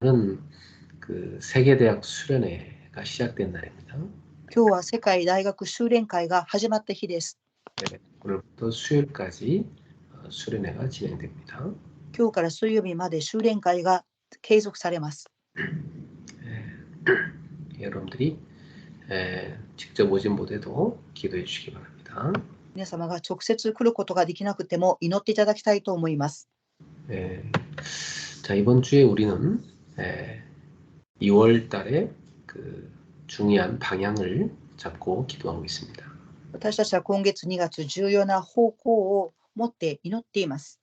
오늘은 그 세계대학 수련회가 시작된 날입니다. 今日は世界大学修練会が始まった日です。 네, 오늘부터 수요일까지 수련회가 진행됩니다. 今日から水曜日まで修練会が継続されます。 여러분들이 직접 오진 못해도 기도해 주시기 바랍니다. 皆様が直接来ることができなくても祈っていただきたいと思います。 자, 이번 주에 우리는 2월 달에 그 중요한 방향을 잡고 기도하고 있습니다. 私たちは今月2月重要な方向を持って祈っています。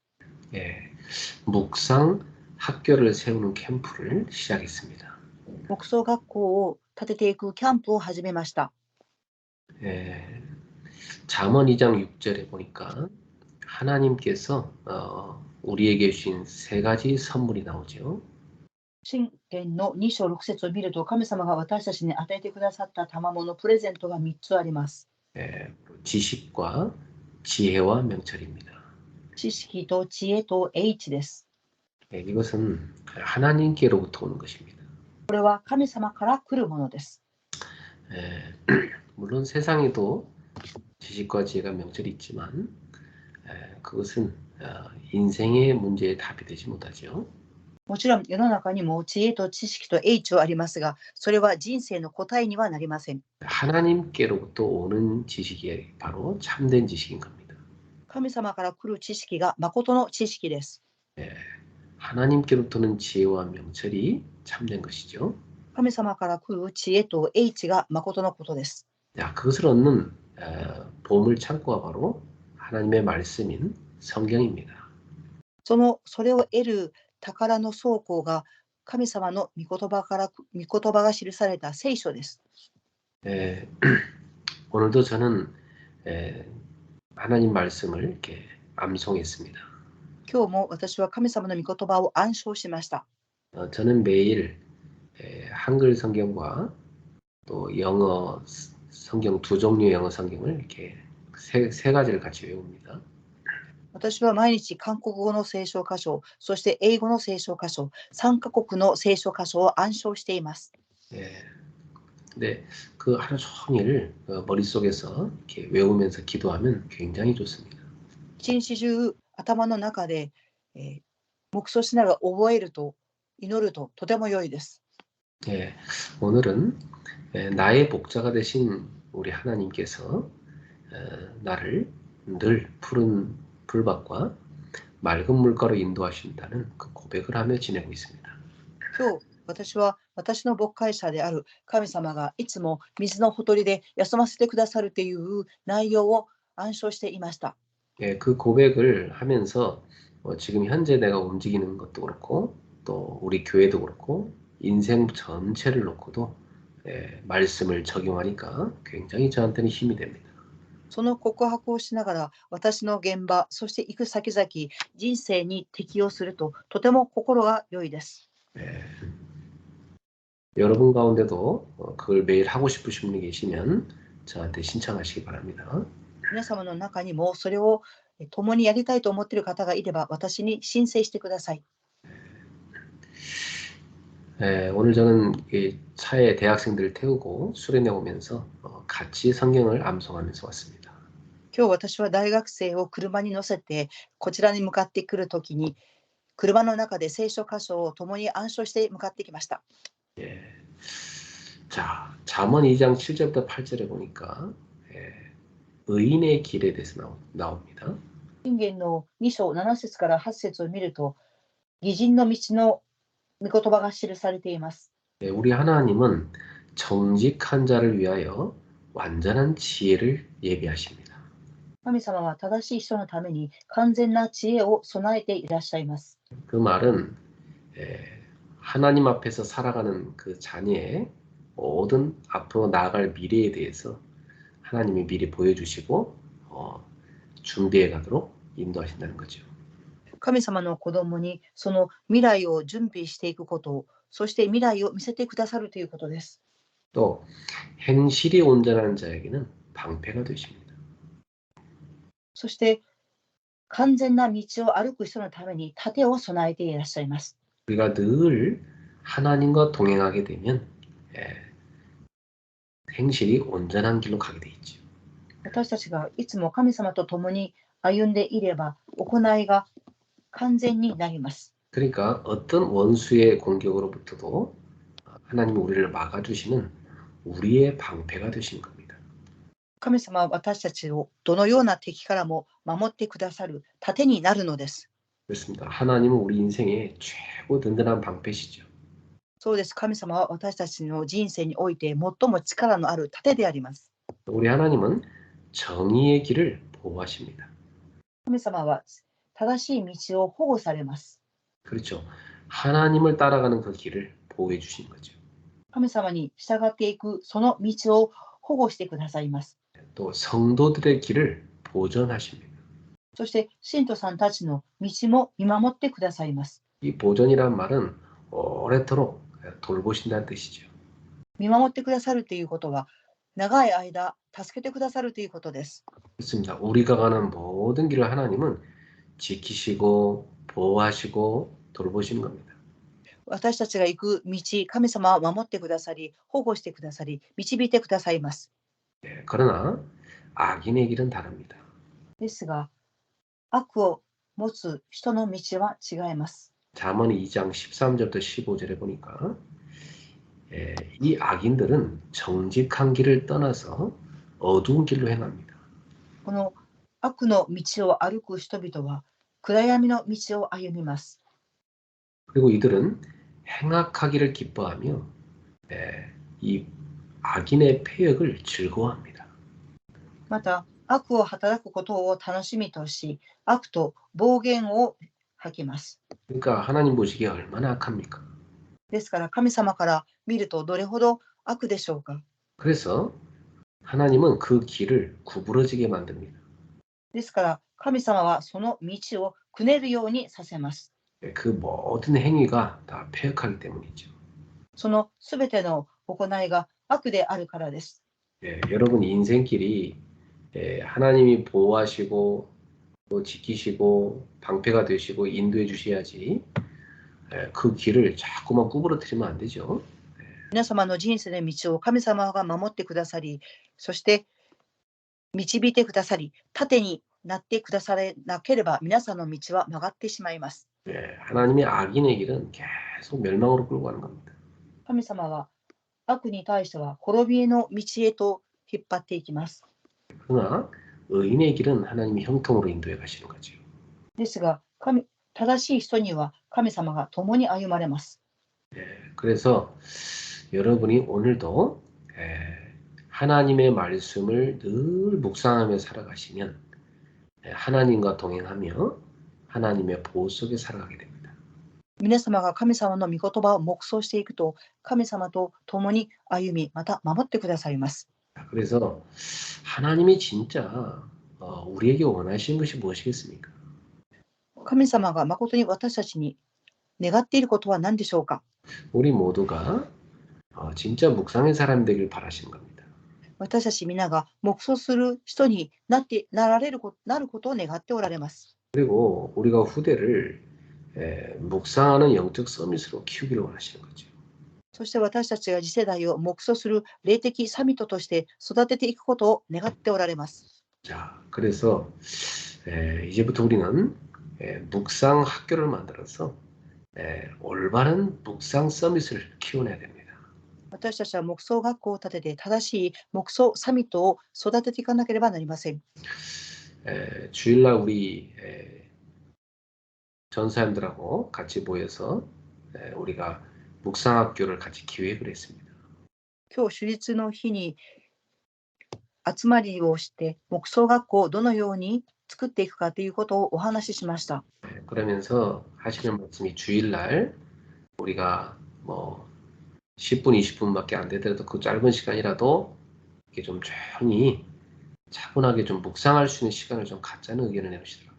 묵상 학교를 세우는 캠프를 시작했습니다. 牧草学校を建てていくキャンプを始めました。 잠언 2장 6절에 보니까 하나님께서 우리에게 주신 세 가지 선물이 나오죠. 箴言の2章6節を見ると、神様が私たちに与えてくださった賜物プレゼントが3つあります。 지식과 지혜와 명철입니다. 知識と知恵と英知です。 이것은 하나님께로부터 오는 것입니다. これは神様から来るものです。 물론 세상에도 지식과 지혜가 명철이 있지만 그것은 인생의 문제의 답이 되지 못하죠. もちろん世の中にも知恵と知識と英知はありますが、それは人生の答えにはなりません。 하나님께로부터 오는 지식이 바로 참된 지식인 겁니다. 神様から来る知識が誠の知識です。 하나님께로부터는 지혜와 명철이 참된 것이죠. 神様から来る知恵と英知が誠のことです。 그것을 얻는 보물 창고가 바로 하나님의 말씀인 성경입니다. それを得る宝の倉庫が神様の御言葉が記された聖書です。 오늘도 저는 하나님 말씀을 이렇게 암송했습니다. 今日も私は神様の御言葉を暗唱しました。 저는 매일 한글 성경과 또 영어 성경 두 종류의 영어 성경을 이렇게 세 가지를 같이 외웁니다. 私は毎日韓国語の聖書箇所、そして英語の聖書箇所、3カ国の聖書箇所を暗唱しています。 근데 그 하루 종일 머릿속에서 이렇게 외우면서 기도하면 굉장히 좋습니다. 一日中頭の中で、黙想しながら覚えると祈るととても良いです。 오늘은 나의 복자가 되신 우리 하나님께서 나를 늘 푸른 불밭과 맑은 물가로 인도하신다는 그 고백을 하며 지내고 있습니다. 今日私は私の牧会者である神様がいつも水のほとりで休ませてくださるという内容を暗唱していました。 그 고백을 하면서 지금 현재 내가 움직이는 것도 그렇고 또 우리 교회도 그렇고 인생 전체를 놓고도 말씀을 적용하니까 굉장히 저한테는 힘이 됩니다. その告白をしながら私の現場、そして行く先々、人生に適用するととても心が良いです。 여러분 가운데도 그걸 매일 하고 싶으신 분이 계시면 저한테 신청하시기 바랍니다. 皆様の中にもそれを共にやりたいと思っている方がいれば私に申請してください。 오늘 저는 차에 대학생들을 태우고 수련회 오면서 같이 성경을 암송하면서 왔습니다. 今日私は大学生を車に乗せてこちらに向かってくるときに車の中で聖書箇所を共に暗唱して向かってきました。 자, 잠언 2장 7절부터 8절에 보니까 의인의 길에 대해서 나옵니다. 箴言の2章7節から8節を見ると義人の道の御言葉が記されています。 우리 하나님은 정직한 자를 위하여 완전한 지혜를 예비하십니다. 神様は正しい人のために完全な知恵を備えていらっしゃいます。 그 말은 하나님 앞에서 살아가는 그 자녀의 모든 앞으로 나아갈 미래에 대해서 하나님이 미리 보여주시고 준비해 가도록 인도하신다는 거죠. 神様の子供にその未来を準備していくことを、そして未来を見せてくださるということです。 또 행실이 온전한 자에게는 방패가 되십니다. そして完全な道を歩く人のために盾を備えていらっしゃいます。 우리가 늘 하나님과 동행하게 되면 행실이 온전한 길로 가게 돼 있죠. 私たちがいつも神様と共に歩んでいれば、行いが完全になります。 그러니까 어떤 원수의 공격으로부터도 하나님이 우리를 막아주시는 우리의 방패가 되신 겁니다. 神様は私たちをどのような敵からも守ってくださる盾になるのです。 그렇습니다. 하나님은 우리 인생의 최고 든든한 방패시죠. そうです。神様は私たちの人生において最も力のある盾であります。 우리 하나님은 정의의 길을 보호하십니다. 神様は正しい道を保護されます。 그렇죠. 하나님을 따라가는 그 길을 보호해 주신 거죠. 神様に従っていくその道を保護してくださいます。 또 성도들의 길을 보전하십니다. そして信徒さんたちの道も見守ってくださいます。 이 보전이란 말은 오래도록 돌보신다는 뜻이죠. 見守ってくださるということは、長い間助けてくださるということです。 그렇습니다. 우리가 가는 모든 길을 하나님은 지키시고 보호하시고 돌보시는 겁니다. 私たちが行く道、神様は守ってくださり、保護してくださり、導いてくださいます。 그러나 악인의 길은 다릅니다. ですが、悪を持つ人の道は違います。 잠언 2장 13절부터 15절에 보니까 이 악인들은 정직한 길을 떠나서 어두운 길로 행합니다. この悪の道を歩く人々は暗闇の道を歩みます。 그리고 이들은 행악하기를 기뻐하며 이 악인의 패역을 즐거워합니다. また、悪を働くことを楽しみとし、悪と暴言を吐きます。 그러니까 하나님 보시기에 얼마나 악합니까? ですから神様から見るとどれほど悪でしょうか。 그래서 하나님은 그 길을 구부러지게 만듭니다. ですから神様はその道をくねるようにさせます。 그 모든 행위가 다 패역하기 때문이죠. そのすべての行いが悪であるからです。 여러분 인생길이 하나님이 보호하시고 또 지키시고 방패가 되시고 인도해 주셔야지 그 길을 자꾸만 구부러뜨리면 안 되죠. 皆様の人生の道を神様が守ってくださり、そして導いてくださり、盾になってくだされなければ皆さんの道は曲がってしまいます。 하나님의 악인의 길은 계속 멸망으로 끌고 가는 겁니다. 神様は悪に対しては滅びの道へと引っ張っていきます。 그러나 의인의 길은 하나님이 형통으로 인도해 가시는 거죠. ですが正しい人には神様が共に歩まれます。 그래서 여러분이 오늘도 하나님의 말씀을 늘 묵상하며 살아가시면 하나님과 동행하며 하나님의 보호 속에 살아가게 됩니다. 皆様が神様の御言葉を黙想していくと、神様と共に歩み、また守ってくださいます。 그래서 하나님이 진짜 우리에게 원하시는 것이 무엇이겠습니까? 神様が誠に私たちに願っていることは何でしょうか。 우리 모두가 진짜 묵상의 사람이 되길 바라시는 겁니다. 私たち皆が黙想する人になることを願っておられます。 그리고 우리가 후대를 묵상하는 영적 서밋으로 키우기를 원하시는 거죠. そして私たちが次世代を黙想する霊的サミットとして育てていくことを願っておられます。 자, 그래서 이제부터 우리는 묵상 학교를 만들어서 올바른 묵상 서밋을 키워내야 됩니다. 私たちは黙想学校を立てて正しい黙想サミットを育てていかなければなりません。 주일날 우리 전사님들하고 같이 모여서 우리가 묵상 학교를 같이 기획을 했습니다. 今日、手術の日に集まりをして、黙想学校をどのように作っていくかということをお話ししました。 그러면서 하시는 말씀이 주일날 우리가 뭐 10분, 20분밖에 안 되더라도 그 짧은 시간이라도 이렇게 좀 조용히 차분하게 좀 묵상할 수 있는 시간을 좀 갖자는 의견을 내주시더라고요.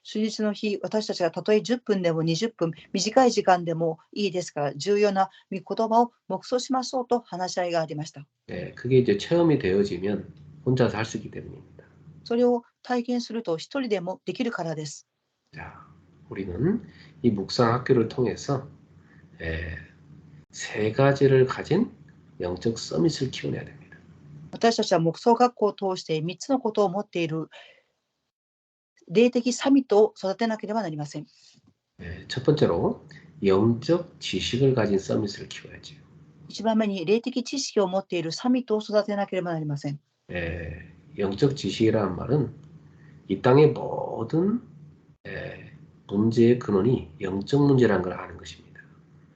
手術の日、私たちがたとえ10分でも20分、短い時間でもいいですから、重要な御言葉を黙想しましょうと話し合いがありました。 그게 이제 체험이 되어지면 혼자서 할 수 있기 때문입니다. それを体験すると一人でもできるからです。 자, 우리는 이 묵상 학교를 통해서 세 가지를 가진 영적 서밋을 키워내야 됩니다. 私たちは木造学校を通して3つのことを持っている霊的サミットを育てなければなりません。 첫 번째로 영적 지식을 가진 서밋을 키워야죠. 1番目に霊的知識を持っているサミットを育てなければなりません。 영적 지식이라는 말은 이 땅의 모든 문제의 근원이 영적 문제라는 걸 아는 것입니다.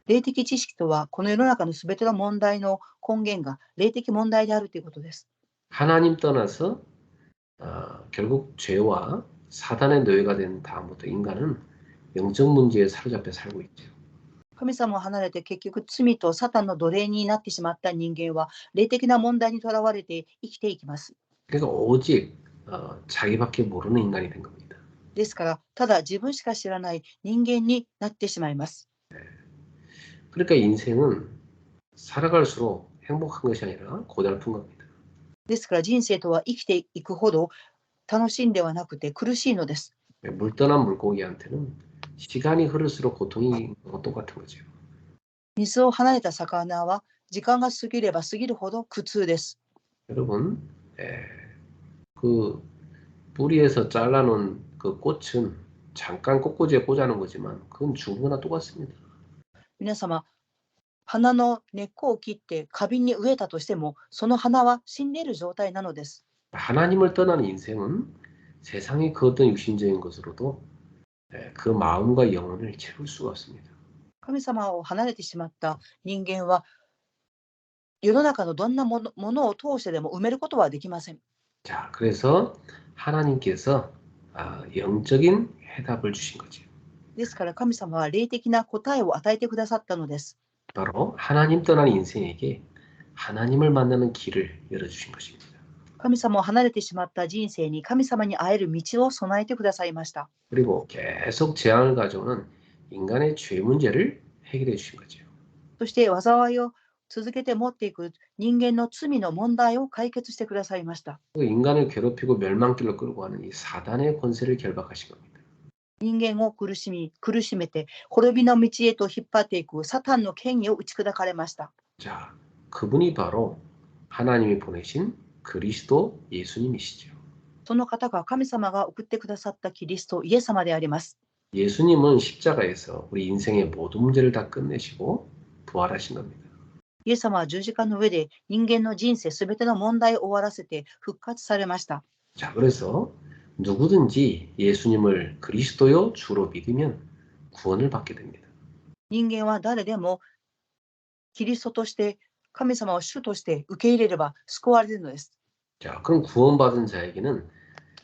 霊的知識とは、この世の中のすべての問題の根源が霊的問題であるということです。 하나님 떠나서 결국 죄와 사단의 노예가 된 다음부터 인간은 영적 문제에 사로잡혀 살고 있죠. 神様を離れて結局罪とサタンの奴隷になってしまった人間は霊的な問題にとらわれて生きていきます。 그러니까 오직 자기밖에 모르는 인간이 된 겁니다. ですから、ただ自分しか知らない人間になってしまいます。 그러니까 인생은 살아갈수록 행복한 것이 아니라 고달픈 겁니다. ですから人生とは生きていくほど楽しいんではなくて苦しいのです。 물 떠난 물고기한테는 시간이 흐를수록 고통이 똑같은 거죠. 水を離れた魚は時間が過ぎれば過ぎるほど苦痛です。 여러분, 그 뿌리에서 잘라놓은 그 꽃은 잠깐 꽃꽂이에 꽂아놓은 거지만 그건 죽은 똑같습니다. 皆様、花の根っこを切って花瓶に植えたとしても、その花は死んでいる状態なのです。 하나님을 떠나는 인생은 세상의 그 어떤 육신적인 것으로도 그 마음과 영혼을 채울 수가 없습니다. 神様を離れてしまった人間は、世の中のどんなものを通してでも埋めることはできません。 자, 그래서 하나님께서 영적인 해답을 주신 거죠. ですから神様は霊的な答えを与えてくださったのです。 바로 하나님 떠난 인생에게 하나님을 만나는 길을 열어주신 것입니다. 神様を離れてしまった人生に神様に会える道を備えてくださいました。 그리고 계속 재앙을 가져오는 인간의 죄 문제를 해결해 주신 거죠. そして災いを続けて持っていく人間の罪の問題を解決してくださいました。 인간을 괴롭히고 멸망길로 끌고 가는 이 사단의 권세를 결박하신 겁니다. 人間を苦しめて滅びの道へと引っ張っていくサタンの権威を打ち砕かれました。 자, 그분이 바로 하나님이 보내신 그리스도 예수님이시죠. その方が神様が送ってくださったキリストイエス様であります。 예수님은 십자가에서 우리 인생의 모든 문제를 다 끝내시고 부활하신 겁니다. イエス様は十字架の上で人間の人生すべての問題を終わらせて復活されました。 자, 그래서 누구든지 예수님을 그리스도요 주로 믿으면 구원을 받게 됩니다. 人間は誰でもキリストとして神様を主として受け入れれば救われるのです。 자, 그럼 구원받은 자에게는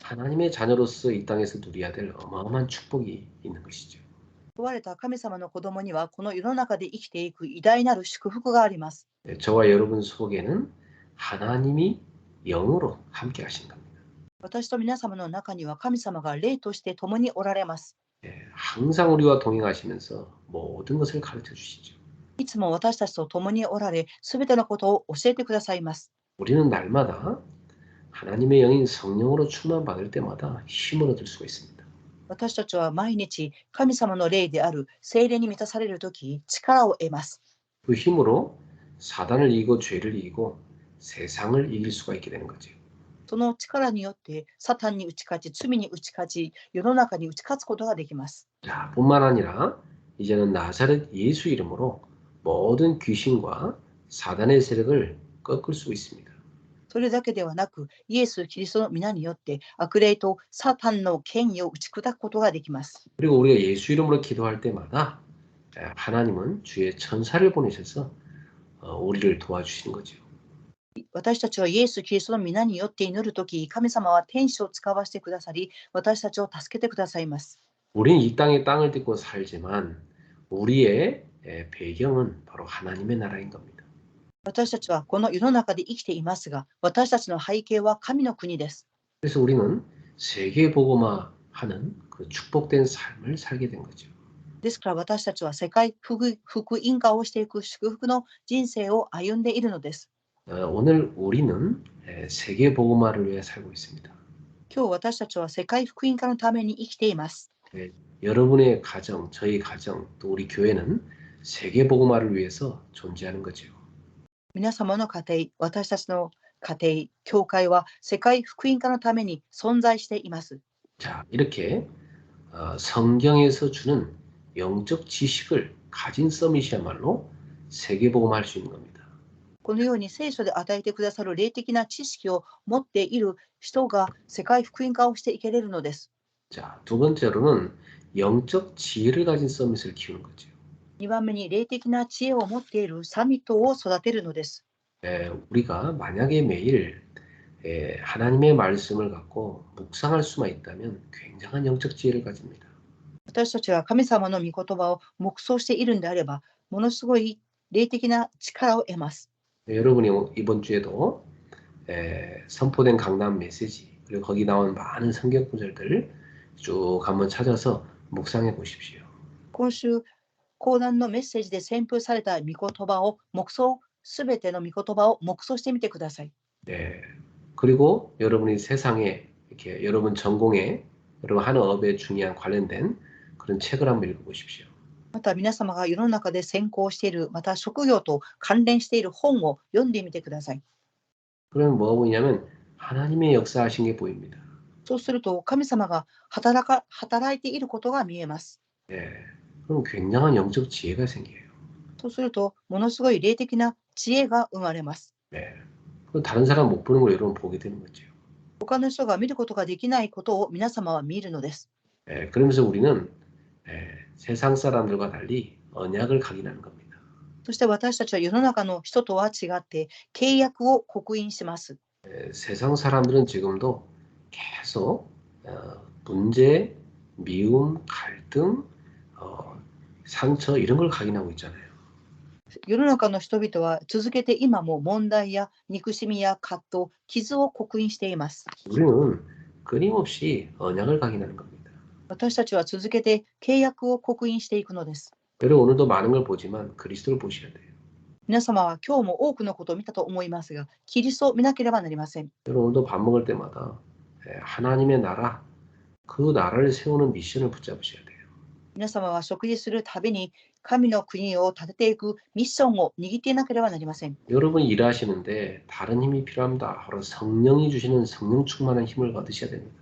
하나님의 자녀로서 이 땅에서 누려야 될 어마어마한 축복이 있는 것이죠. 救われた神様の子供にはこの世の中で生きていく偉大なる祝福があります。 저와 여러분 속에는 하나님이 영으로 함께 하신 겁니다. 私と皆様の中には神様が霊として共におられます。 항상 우리와 동행하시면서 모든 것을 가르쳐 주시죠. いつも私たちと共におられ、すべてのことを教えてくださいます。 우리는 날마다 하나님의 영인 성령으로 충만받을 때마다 힘을 얻을 수가 있습니다. 私たちは毎日神様の霊である聖霊に満たされるとき、力を得ます。 그 힘으로 사단을 이기고 죄를 이기고 세상을 이길 수가 있게 되는 거죠. その力によってサタンに打ち勝ち、罪に打ち勝ち、世の中に打ち勝つことができます。 자, 뿐만 아니라 이제는 나사렛 예수 이름으로 모든 귀신과 사단의 세력을 꺾을 수 있습니다. それだけではなく、イエス・キリストの皆によって悪霊とサタンの権威を打ち砕くことができます。 그리고 우리가 예수 이름으로 기도할 때마다 하나님은 주의 천사를 보내셔서 우리를 도와주시는 거죠. 私たちはイエス・キリストの皆によって祈るとき、神様は天使を使わせてくださり、私たちを助けてくださいます。 우리는 이 땅에 땅을 딛고 살지만 우리의 배경은 바로 하나님의 나라인 겁니다. 私たちはこの世の中で生きていますが、私たちの背景は神の国です。 그래서 우리는 세계 복음화하는 그 축복된 삶을 살게 된 거죠. ですから私たちは世界福音化をしていく祝福の人生を歩んでいるのです。 오늘 우리는 세계 복음화를 위해 살고 있습니다. 今日私たちは世界福音化のために生きています。 여러분의 가정, 저희 가정, 또 우리 교회는 세계복음화를 위해서 존재하는 거죠. 皆様の家庭、私たちの家庭、教会は世界福音化のために存在しています。 자, 이렇게 성경에서 주는 영적 지식을 가진 서밋이야말로 세계복음화할 수 있는 겁니다. このように聖書で与えてくださる霊的な知識を持っている人が世界福音化をしていけれるのです。 자, 두 번째로는 영적 지혜를 가진 서밋을 키우는 거죠. 2番目に霊的な知恵を持っているサミットを育てるのです。 우리가 만약에 매일 하나님의 말씀을 갖고 묵상할 수만 있다면 굉장한 영적 지혜를 가집니다. 私たちが神様の御言葉を黙想しているんであれば、ものすごい霊的な力を得ます。 여러분이 이번 주에도 선포된 강단 메시지 그리고 거기 나온 많은 성경 구절들 쭉 한번 찾아서 묵상해 보십시오. 今週、講談のメッセージで宣布された御言葉を黙想、すべての御言葉を黙想してみてください。 그리고 여러분이 세상에 이렇게 여러분 전공에 여러분 하는 업에 중요한 관련된 그런 책을 한번 읽어보십시오. また皆様が世の中で専攻している、また職業と関連している本を読んでみてください。 그러면 뭐가 보이냐면 하나님의 역사하신 게 보입니다. そうすると神様が働いていることが見えます。 그럼 굉장한 영적 지혜가 생겨요. そうするとものすごい霊的な知恵が生まれます。 그럼 다른 사람 못 보는 걸 여러분 보게 되는 거죠. 他の人が見ることができないことを皆様は見るのです。 그러면서 우리는 세상 사람들과 달리 언약을 각인하는 겁니다. そして私たちは世の中の人とは違って契約を刻印します。 세상 사람들은 지금도 계속 문제, 미움, 갈등, 상처 이런 걸 각인하고 있잖아요. 世の中の人々は続けて今も問題や憎しみや葛藤、傷を刻印しています。 우리는 끊임없이 언약을 각인하는 겁니다. 私たちは続けて契約を刻印していくのです。 여러분 오늘도 많은 걸 보지만 그리스도를 보셔야 돼요. 皆様は今日も多くのことを見たと思いますが、キリストを見なければなりません。 여러분 오늘도 밥 먹을 때마다 하나님의 나라, 그 나라를 세우는 미션을 붙잡으셔야 돼요. 皆様は食事するたびに神の国を立てていくミッションを握っていなければなりません。 여러분이 일하시는데 다른 힘이 필요합니다. 바로 성령이 주시는 성령 충만한 힘을 얻으셔야 됩니다.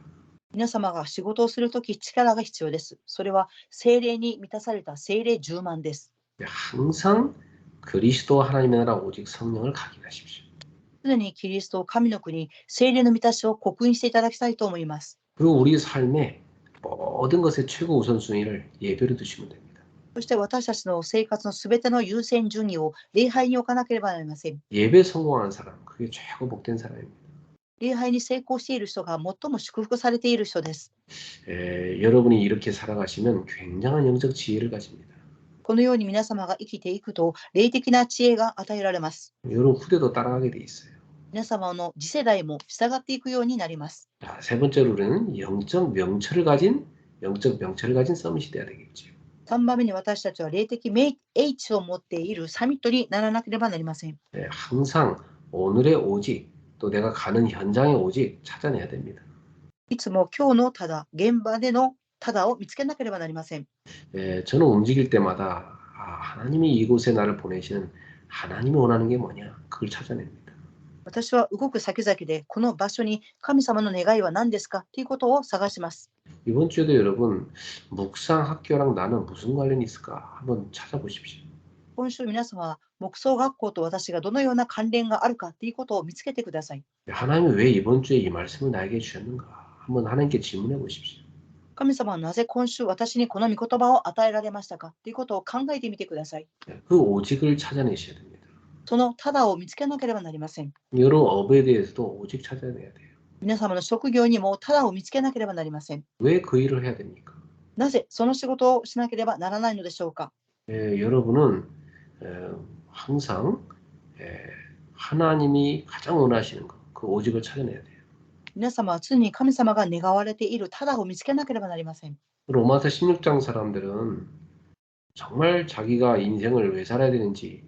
皆様が仕事をするとき力が必要です。それは聖霊に満たされた聖霊充満です。 항상 그리스도 하나님의 나라 오직 성령을 각인하십시오. 常にキリスト、神の国、聖霊の満たしを刻印していただきたいと思います。 그리고 우리 삶의 모든 것의 최고 우선순위를 예배로 두시면 됩니다. そして私たちの生活のすべての優先順位を礼拝に置かなければなりません。 예배 성공하는 사람, 그게 최고 복된 사람입니다. 礼拝に成功している人が最も祝福されている人です。 여러분이 이렇게 살아가시면 굉장한 영적 지혜를 가집니다. このように皆様が生きていくと、霊的な知恵が与えられます。 여러분 후대도 따라가게 돼 있어요. 皆様の次世代も従っていくようになります。 자, 세 번째로 우리는 영적 명철을 가진 서밋이 돼야 되겠죠. 3番目に私たちは霊的英知を持っているサミットにならなければなりません。 항상 오늘의 오직 또 내가 가는 현장의 오직 찾아내야 됩니다. いつも今日のただ、現場でのただを見つけなければなりません。 저는 움직일 때마다 하나님이 이곳에 나를 보내시는 하나님이 원하는 게 뭐냐 그걸 찾아냅니다. 私は動く先々でこの場所に神様の願いは何ですかということを探します。 이번 주에도 여러분 묵상 학교랑 나는 무슨 관련이 있을까 한번 찾아보십시오. 今週皆様は牧草学校と私がどのような関連があるかということを見つけてください。 하나님이 왜 이번 주에 이 말씀을 나에게 주셨는가 한번 하나님께 질문해 보십시오. 神様はなぜ今週私にこの御言葉を与えられましたかということを考えてみてください。 그 오직을 찾아내셔야 됩니다. そのただを見つけなければなりません。 여러분 업에 대해서도 오직 찾아내야 돼요. 皆様の職業にもただを見つけなければなりません。 왜 그 일을 해야 됩니까? なぜその仕事をしなければならないのでしょうか。 여러분은 항상 하나님이 가장 원하시는 것, 그 오직을 찾아내야 돼요. 皆様は常に神様が願われているただを見つけなければなりません。 로마서 16장 사람들은 정말 자기가 인생을 왜 살아야 되는지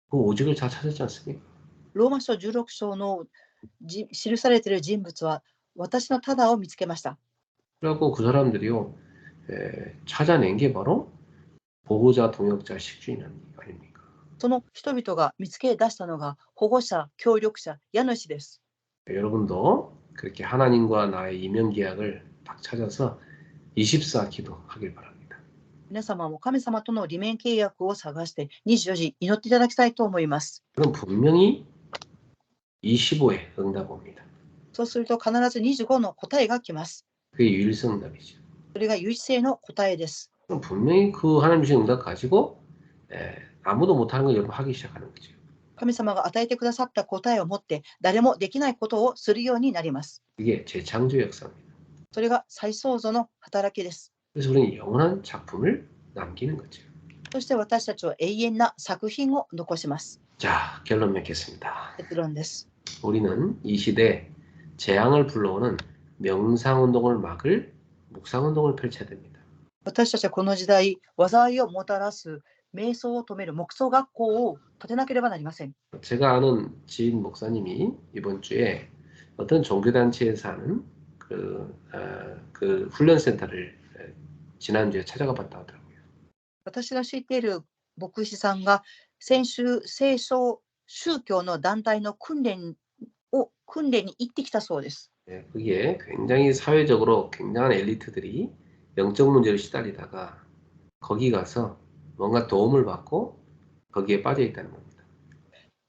그 오직을 다 찾았지 않습니까? ローマ書16章の記されている人物は私のただを見つけました。 그래갖고 그 사람들이요 찾아낸 게 바로 보호자, 동역자, 식주인 아닙니까? その人々が見つけ出したのが保護者、協力者、家主です。 여러분도 그렇게 하나님과 나의 이면 계약을 딱 찾아서 24 기도하길 바랍니다. 皆様も神様との利面契約を探して24時祈っていただきたいと思います。 그럼 분명히 25에 응답 옵니다. そうすると必ず25の答えが来ます。 그게 유일성 응답이죠. それが唯一性の答えです。 그럼 분명히 그 하나님 주신 응답 가지고 아무도 못하는 걸 여러분 하기 시작하는 거죠. 神様が与えてくださった答えを持って誰もできないことをするようになります。 이게 재창조 역사입니다. それが再創造の働きです。 그래서 우리는 영원한 작품을 남기는 거죠. そして私たちは永遠な作品を残します。 자, 결론 맺겠습니다. 結論です。 우리는 이 시대 재앙을 불러오는 명상운동을 막을 묵상운동을 펼쳐야 됩니다. 私たちはこの時代、災いをもたらす瞑想を止める黙想学校を立てなければなりません。 제가 아는 지인 목사님이 이번 주에 어떤 종교단체에서 하는 그 훈련센터를 지난주에 찾아가 봤다 하더라고요. 私が知っている牧師さんが先週、聖書宗教の団体の訓練に行ってきたそうです。 그게 굉장히 사회적으로 굉장한 엘리트들이 영적 문제로 시달리다가 거기 가서 뭔가 도움을 받고 거기에 빠져 있다는 겁니다.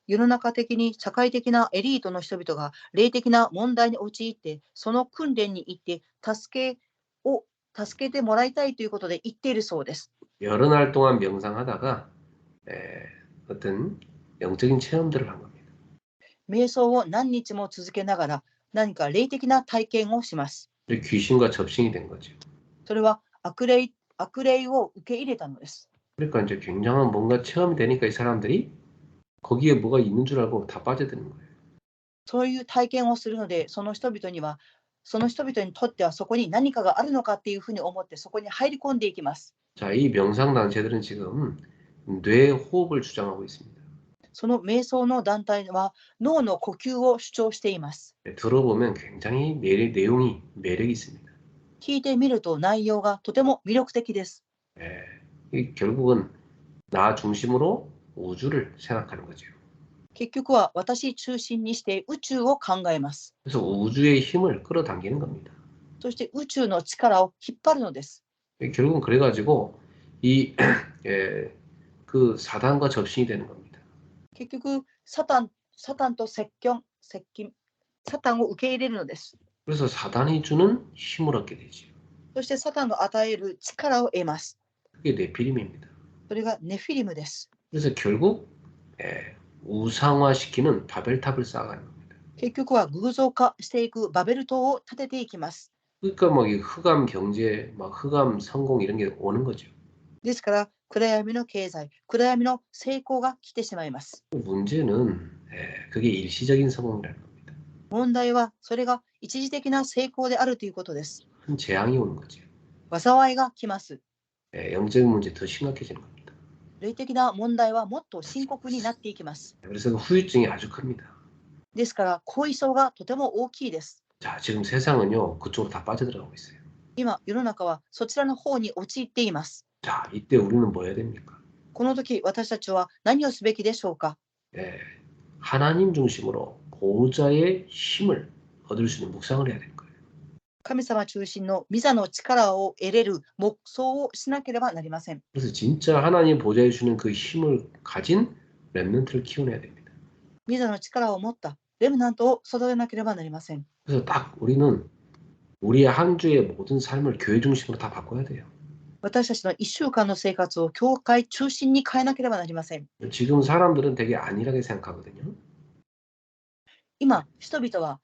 世の中的に社会的なエリートの人々が霊的な問題に陥って、その訓練に行って助けてもらいたいということで行っているそうです。 여러 날 동안 명상하다가 어떤 영적인 체험들을 한 겁니다. 瞑想を何日も続けながら何か霊的な体験をします。 귀신과 접신이 된 거죠. それは悪霊を受け入れたのです。 그러니까 이제 굉장한 뭔가 체험이 되니까 이 사람들이 거기에 뭐가 있는 줄 알고 다 빠져드는 거예요. そういう体験をするので、その人々にとってはそこに何かがあるのかっていうふうに思ってそこに入り込んでいきます。 자, 이 명상 단체들은 지금 뇌 호흡을 주장하고 있습니다. その瞑想の団体は脳の呼吸を主張しています。 들어보면 굉장히 내용이 매력이 있습니다. 聞いてみると内容がとても魅力的です。 결국은 나 중심으로 우주를 생각하는 거죠. 結局は私中心にして宇宙を考えます。 그래서 우주의 힘을 끌어당기는 겁니다. そして宇宙の力を引っ張るのです。 결국은 그래가지고 그 사단과 접신이 되는 겁니다. 結局サタンと接近、サタンを受け入れるのです。 그래서 사단이 주는 힘을 얻게 되죠. そしてサタンが与える力を得ます。 그게 네피림입니다. それがネフィリムです。 그래서 결국 우상화시키는 바벨탑을 쌓아가는 겁니다. 結局は偶像化していくバベル塔を建てていきます。 그러니까 막 이 흑암 경제, 막 흑암 성공 이런 게 오는 거죠. ですから暗闇の経済、暗闇の成功が来てしまいます。 문제는 그게 일시적인 성공이라는 겁니다. 問題はそれが一時的な成功であるということです。 큰 재앙이 오는 거죠. 災いが来ます。 영적인 문제 더 심각해지는 겁니다. 霊的な問題はもっと深刻になっていきます。 그래서 그 후유증이 아주 큽니다. ですから後遺症がとても大きいです。 자, 지금 세상은요 그쪽으로 다 빠져들어가고 있어요. 今世の中はそちらの方に陥っています。 자, 이때 우리는 뭐 해야 됩니까? この時私たちは何をすべきでしょうか。 하나님 중심으로 보호자의 힘을 얻을 수 있는 묵상을 해야 되는 거예요. 神様中心の御座の力を得れる黙想をしなければなりません。 그래서 진짜 하나님 보좌해 주는 그 힘을 가진 렘넌트를 키워내야 됩니다. 御座の力を持ったレムナントを育てなければなりません。 그래서 딱 우리는 우리의 한 주의 모든 삶을 교회 중심으로 다 바꿔야 돼요. 私たちの1週間の生活を教会中心に変えなければなりません。 지금 사람들은 되게 안일하게 생각하거든요. 今、人々は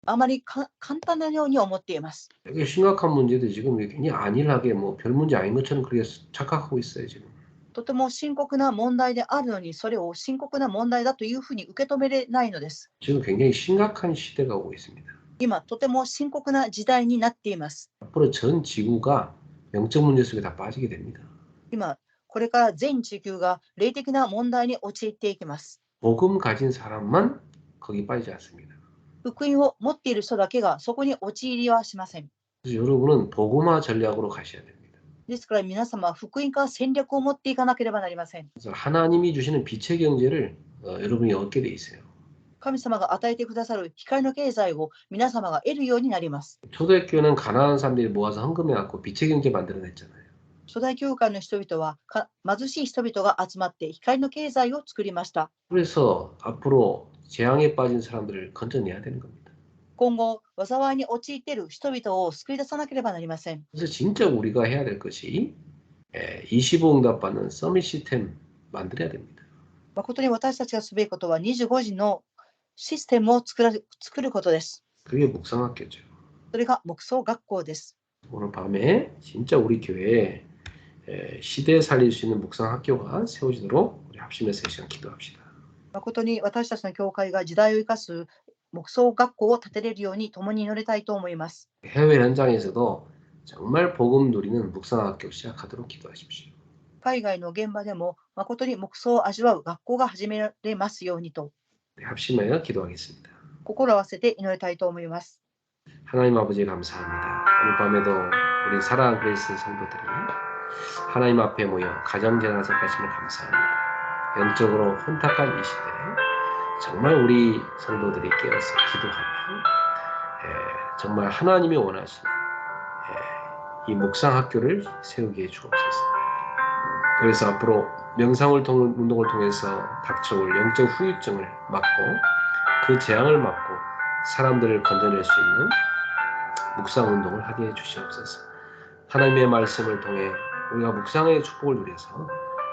あまり簡単なように思っています。 되게 심각한 문제도 지금 굉장히 안일하게 뭐 별 문제 아닌 것처럼 그렇게 착각하고 있어요 지금. とても深刻な問題であるのに、それを深刻な問題だというふうに受け止めれないのです。 지금 굉장히 심각한 시대가 오고 있습니다. 今、とても深刻な時代になっています。 앞으로 전 지구가 영적 문제 속에 다 빠지게 됩니다. 今、これから全地球が霊的な問題に陥っていきます。 복음 가진 사람만 거기 빠지지 않습니다. 福音を持っている人だけがそこに陥りはしません。 그래서 여러분은 복음화 전략으로 가셔야 됩니다. ですから皆様は福音化戦略を持っていかなければなりません。 그래서 하나님이 주시는 빛의 경제를 여러분이 얻게 돼 있어요. 神様が与えてくださる光の経済を皆様が得るようになります。 초대교회는 가난한 사람들이 모아서 헌금해갖고 빛의 경제 만들어냈잖아요. 初代教会の人々は貧しい人々が集まって光の経済を作りました。 그래서 앞으로 재앙에 빠진 사람들을 건져내야 되는 겁니다. 今後、災いに陥っている人々を救い出さなければなりません。 그래서 진짜 우리가 해야 될 것이 25응답 받는 서밋 시스템 만들어야 됩니다. 誠に私たちがすべきことは25時のシステムを作ることです。 그게 묵상학교죠. それが牧草学校です。 오늘 밤에 진짜 우리 교회에 시대에 살릴 수 있는 묵상학교가 세워지도록 우리 합심해서 이 시간 기도합시다. 誠に私たちの教会が時代を生かす牧草学校を建てれるように共に祈りたいと思います。 해외 현장에서도 정말 복음 누리는 묵상학교 시작하도록 기도하십시오. 海外の現場でも誠に牧草を味わう学校が始められますようにと 합심하여 기도하겠습니다. 心を合わせて祈りたいと思います。 하나님 아버지 감사합니다. 오늘 밤에도 우리 사랑하는 그리스 성도들이 하나님 앞에 모여 가정재단 선포하심을 감사합니다. 영적으로 혼탁한 이 시대에 정말 우리 성도들이 깨어서 기도하며 정말 하나님이 원하시는 이 묵상학교를 세우게 해 주옵소서. 그래서 앞으로 명상운동을 통해서 닥쳐올 영적 후유증을 막고 그 재앙을 막고 사람들을 건져낼 수 있는 묵상운동을 하게 해 주시옵소서. 하나님의 말씀을 통해 우리가 묵상의 축복을 누려서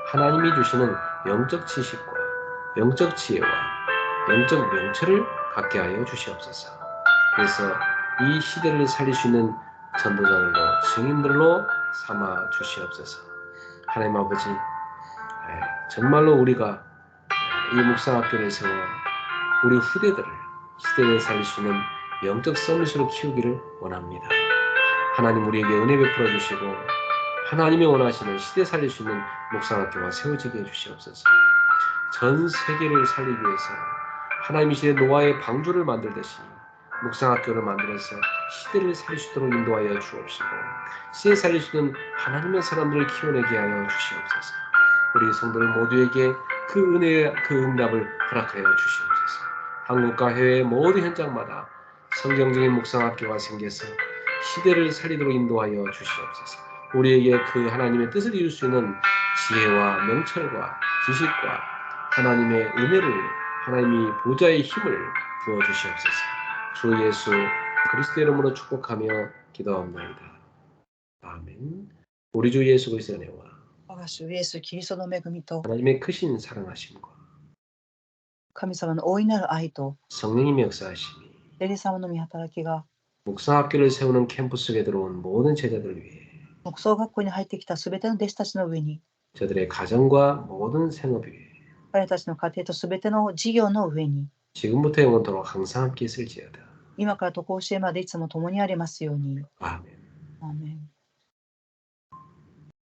하나님이 주시는 영적 지식과 영적 지혜와 영적 명철을 갖게 하여 주시옵소서. 그래서 이 시대를 살릴 수 있는 전도자들로 증인들로 삼아 주시옵소서. 하나님 아버지 정말로 우리가 이 묵상학교를 세워 우리 후대들을 시대를 살릴 수 있는 영적 서밋으로 키우기를 원합니다. 하나님 우리에게 은혜 베풀어 주시고 하나님이 원하시는 시대 살릴 수 있는 묵상학교가 세워지게 해주시옵소서. 전 세계를 살리기 위해서 하나님이 시대 노아의 방주를 만들듯이 묵상학교를 만들어서 시대를 살릴 수 있도록 인도하여 주옵시고 시대 살릴 수 있는 하나님의 사람들을 키워내게 하여 주시옵소서. 우리 성도들 모두에게 그 은혜의 그 응답을 허락하여 주시옵소서. 한국과 해외의 모든 현장마다 성경적인 묵상학교가 생겨서 시대를 살리도록 인도하여 주시옵소서. 우리에게 그 하나님의 뜻을 이룰 수 있는 지혜와 명철과 지식과 하나님의 은혜를 하나님이 보좌의 힘을 부어주시옵소서. 주 예수 그리스도 이름으로 축복하며 기도합니다. 아멘. 우리 주 예수 그리스도의 은혜와 我が主イエス・キリストの恵みと 하나님의 크신 사랑하심과 神様の大いなる愛と 성령님의 역사하심이 聖霊様の御働きが 묵상학교를 세우는 캠퍼스 속에 들어온 모든 제자들을 위해 牧草学校に入ってきたすべての弟子たちの上に 저들의 가정과 모든 생업 위에 彼たちの家庭とすべての事業の上に 지금부터 영원토록 항상 함께 있을지어다. 今からとこうしてまでいつも共にありますように。 아멘. アーメン。